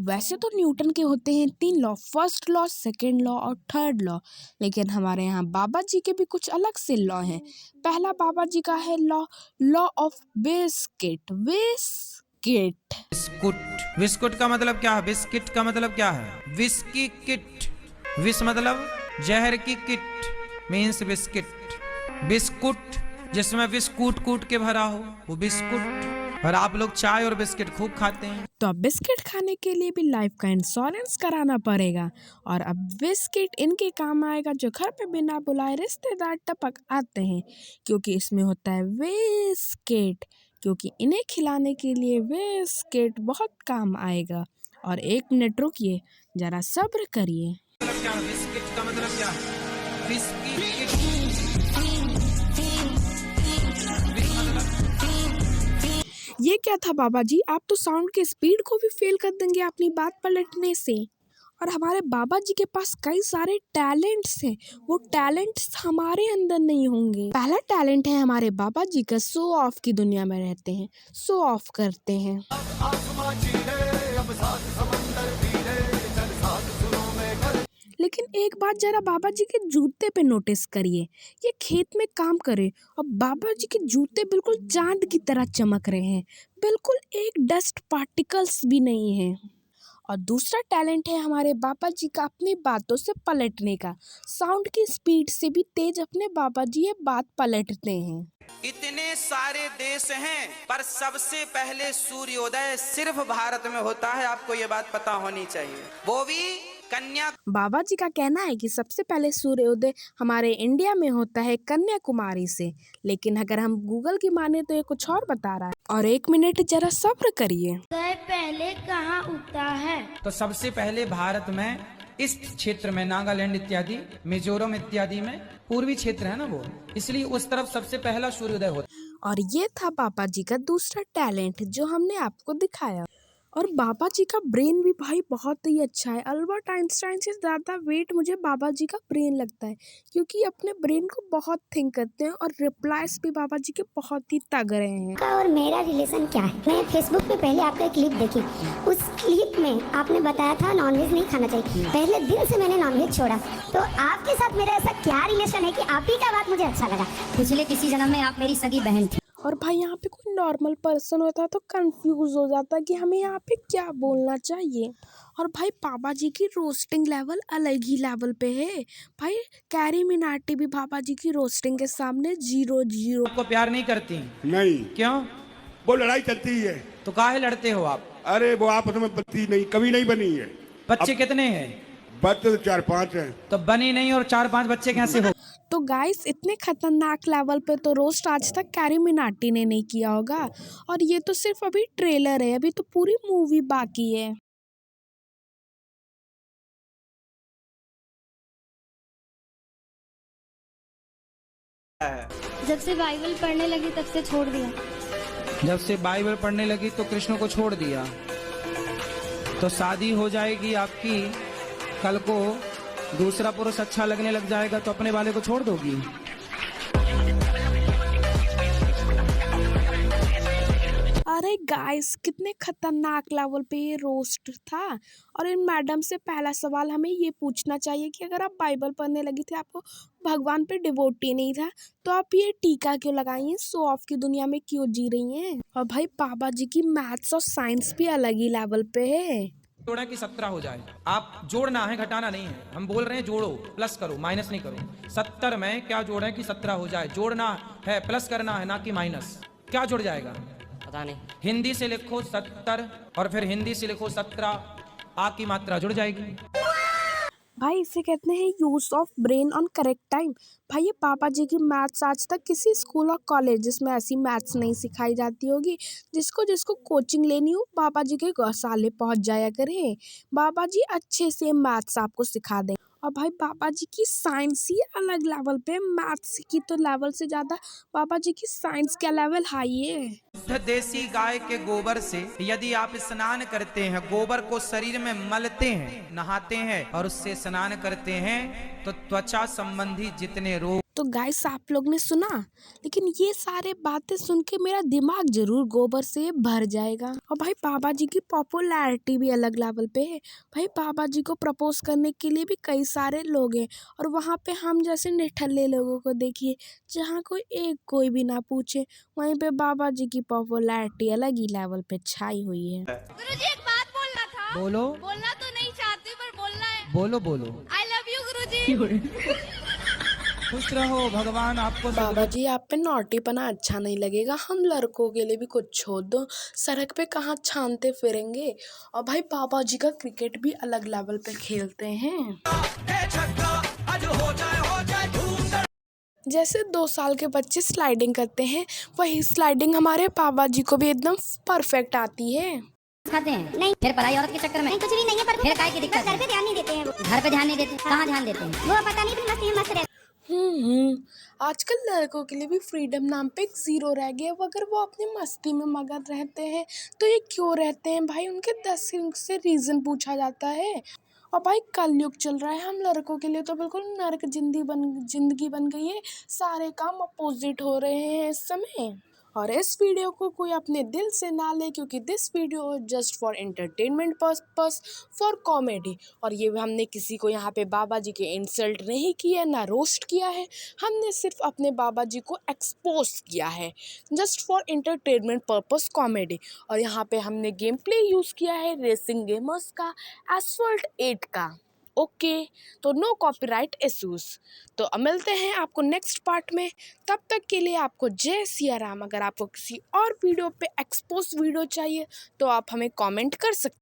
वैसे तो न्यूटन के होते हैं 3 law, first law, second law और थर्ड लॉ। लेकिन हमारे यहाँ बाबा जी के भी कुछ अलग से लॉ हैं। पहला बाबा जी का है law, law of biscuit. Biscuit biscuit. Biscuit का मतलब क्या है? बिस्किट का मतलब क्या है? Whisky kit. विस मतलब जहर की किट मीन्स बिस्किट। बिस्कुट जिसमें विष कूट कूट के भरा हो वो बिस्कुट। और आप लोग चाय और बिस्किट खूब खाते हैं। तो अब बिस्किट खाने के लिए भी लाइफ का इंश्योरेंस कराना पड़ेगा। और अब बिस्किट इनके काम आएगा जो घर पे बिना बुलाए रिश्तेदार टपक आते हैं, क्योंकि इसमें होता है बिस्किट। क्योंकि इन्हें खिलाने के लिए बिस्किट बहुत काम आएगा। और 1 मिनट रुकिए, जरा सब्र करिए। मतलब क्या है? बिस्किट का मतलब क्या है? Whisky kit. ये क्या था बाबा जी? आप तो साउंड के स्पीड को भी फेल कर देंगे अपनी बात पलटने से। और हमारे बाबा जी के पास कई सारे टैलेंट्स हैं, वो टैलेंट्स हमारे अंदर नहीं होंगे। पहला टैलेंट है हमारे बाबा जी का, शो ऑफ की दुनिया में रहते हैं, शो ऑफ करते हैं। लेकिन एक बात जरा बाबा जी के जूते पे नोटिस करिए। ये खेत में काम करे और बाबा जी के जूते बिल्कुल चांद की तरह चमक रहे हैं, बिल्कुल एक डस्ट पार्टिकल्स भी नहीं है। और दूसरा टैलेंट है हमारे बाबा जी का अपनी बातों से पलटने का। साउंड की स्पीड से भी तेज अपने बाबा जी ये बात पलटते हैं। इतने सारे देश हैं पर सबसे पहले सूर्योदय सिर्फ भारत में होता है। आपको ये बात पता होनी चाहिए, वो भी कन्या। बाबा जी का कहना है कि सबसे पहले सूर्योदय हमारे इंडिया में होता है कन्याकुमारी से। लेकिन अगर हम गूगल की माने तो ये कुछ और बता रहा है। और 1 मिनट जरा सब्र करिए। पहले कहाँ उगता है? तो सबसे पहले भारत में इस क्षेत्र में नागालैंड इत्यादि, मिजोरम इत्यादि में पूर्वी क्षेत्र है ना वो, इसलिए उस तरफ सबसे पहला सूर्योदय होता। और ये था बाबा जी का दूसरा टैलेंट जो हमने आपको दिखाया। और बाबा जी का ब्रेन भी भाई बहुत ही अच्छा है। अल्बर्ट आइंस्टाइन से ज़्यादा वेट मुझे बाबा जी का ब्रेन लगता है, क्योंकि अपने ब्रेन को बहुत थिंक करते हैं और रिप्लाईज भी बाबा जी के बहुत ही तगड़े हैं। और मेरा रिलेशन क्या है? मैं फेसबुक पे पहले आपका क्लिप देखी, उस क्लिप में आपने बताया था नॉनवेज नहीं खाना चाहिए। पहले दिन से मैंने नॉनवेज छोड़ा, तो आपके साथ मेरा ऐसा क्या रिलेशन है कि आप ही का बात मुझे अच्छा लगा? पिछले किसी जन्म में आप मेरी सगी बहन थी। और भाई यहाँ पे कोई नॉर्मल पर्सन होता तो कंफ्यूज हो जाता कि हमें यहाँ पे क्या बोलना चाहिए। और भाई बाबा जी की रोस्टिंग लेवल अलग ही लेवल पे है भाई। कैरी मिनाटी भी बाबा जी की रोस्टिंग के सामने 0-0। आपको प्यार नहीं करती? नहीं, क्यों? वो लड़ाई चलती है। तो काहे लड़ते हो आप? अरे वो आपस में बनती नहीं, कभी नहीं बनी है। बच्चे कितने हैं? बच्चे तो 4-5 हैं। तो बनी नहीं और 4-5 बच्चे कैसे हो? तो गाइस इतने खतरनाक लेवल पे तो रोस्ट आज तक कैरी मिनाटी ने नहीं किया होगा। और ये तो सिर्फ अभी ट्रेलर है, अभी तो पूरी मूवी बाकी है। जब से बाइबल पढ़ने लगी तब से छोड़ दिया। जब से बाइबल पढ़ने लगी तो कृष्ण को छोड़ दिया। तो शादी हो जाएगी आपकी, कल को दूसरा पुरुष अच्छा लगने लग जाएगा तो अपने वाले को छोड़ दोगी? अरे गाइस कितने खतरनाक लेवल पे ये रोस्ट था। और इन मैडम से पहला सवाल हमें ये पूछना चाहिए कि अगर आप बाइबल पढ़ने लगी थी, आपको भगवान पे डिवोटी नहीं था, तो आप ये टीका क्यों लगाई हैं? शो ऑफ की दुनिया में क्यों जी रही हैं? और भाई बाबा जी की मैथ्स और साइंस भी अलग ही लेवल पे है। जोड़ा कि 17 हो जाए। आप जोड़ना है, घटाना नहीं है। हम बोल रहे हैं जोड़ो, प्लस करो, माइनस नहीं करो। 70 में क्या जोड़े कि 17 हो जाए? जोड़ना है, प्लस करना है, ना कि माइनस। क्या जुड़ जाएगा? पता नहीं। हिंदी से लिखो 70 और फिर हिंदी से लिखो 17, आ की मात्रा जुड़ जाएगी। भाई इसे कहते हैं use of brain on correct time. भाई ये पापा जी की मैथ्स आज तक किसी स्कूल और कॉलेज में ऐसी मैथ्स नहीं सिखाई जाती होगी। जिसको जिसको कोचिंग लेनी हो बाबा जी के गौशाले पहुंच जाया करें, बाबा जी अच्छे से मैथ्स आपको सिखा दें। और भाई बाबा जी की साइंस ही अलग लेवल पे, मैथ्स की तो लेवल से ज़्यादा बाबा जी की साइंस का लेवल हाई है। शुद्ध देसी गाय के गोबर से यदि आप स्नान करते हैं, गोबर को शरीर में मलते हैं, नहाते हैं और उससे स्नान करते हैं, तो त्वचा संबंधी जितने रोग। तो गाइस आप लोग ने सुना, लेकिन ये सारे बातें सुन के मेरा दिमाग जरूर गोबर से भर जाएगा। और भाई बाबा जी की पॉपुलैरिटी भी अलग लेवल पे है। भाई बाबा जी को प्रपोज करने के लिए भी कई सारे लोग हैं, और वहाँ पे हम जैसे निठल्ले लोगों को देखिए, जहाँ कोई भी ना पूछे, वहीं पे बाबा जी की पॉपुलैरिटी अलग ही लेवल पे छाई हुई है। गुरुजी एक बात बोलना था। बोलो। बोलना तो नहीं चाहती पर बोलना है। बोलो बोलो। आई लव यू गुरुजी। खुश रहो, भगवान आपको। बाबा जी आप पे नॉटीपना अच्छा नहीं लगेगा, हम लड़कों के लिए भी कुछ छोड़ दो, सड़क पे कहाँ छानते फिरेंगे। और भाई बाबा जी का क्रिकेट भी अलग लेवल पे खेलते हैं। जैसे 2 साल के बच्चे स्लाइडिंग करते हैं, वही स्लाइडिंग हमारे बाबा जी को भी एकदम परफेक्ट आती है। खाते हैं नहीं, फिर पढ़ाई औरत के चक्कर में नहीं कुछ भी नहीं है, पर फिर काय की दिक्कत घर पे ध्यान नहीं देते हैं। वो घर पे ध्यान नहीं देते, कहाँ ध्यान देते हैं? वो पता नहीं, मस्ती में मस्त रहते। आजकल लड़कों के लिए भी फ्रीडम नाम पे एक जीरो रह गया। वो अगर वो अपनी मस्ती में मगन रहते हैं तो ये क्यों रहते हैं भाई, उनके 10 से रीज़न पूछा जाता है। और भाई कलयुग चल रहा है, हम लड़कों के लिए तो बिल्कुल नरक जिंदगी बन गई है। सारे काम अपोजिट हो रहे हैं इस समय। और इस वीडियो को कोई अपने दिल से ना ले, क्योंकि this video just for entertainment purpose, for comedy. और ये हमने किसी को यहाँ पे बाबा जी के इंसल्ट नहीं किया, ना रोस्ट किया है, हमने सिर्फ अपने बाबा जी को एक्सपोज किया है, just for entertainment purpose comedy. और यहाँ पे हमने गेम प्ले यूज़ किया है रेसिंग गेमर्स का, एसफॉल्ट 8 का। ओके, तो नो कॉपीराइट इश्यूज। तो अब मिलते हैं आपको नेक्स्ट पार्ट में, तब तक के लिए आपको जय सिया राम। अगर आपको किसी और वीडियो पे एक्सपोज वीडियो चाहिए तो आप हमें कमेंट कर सकते हैं।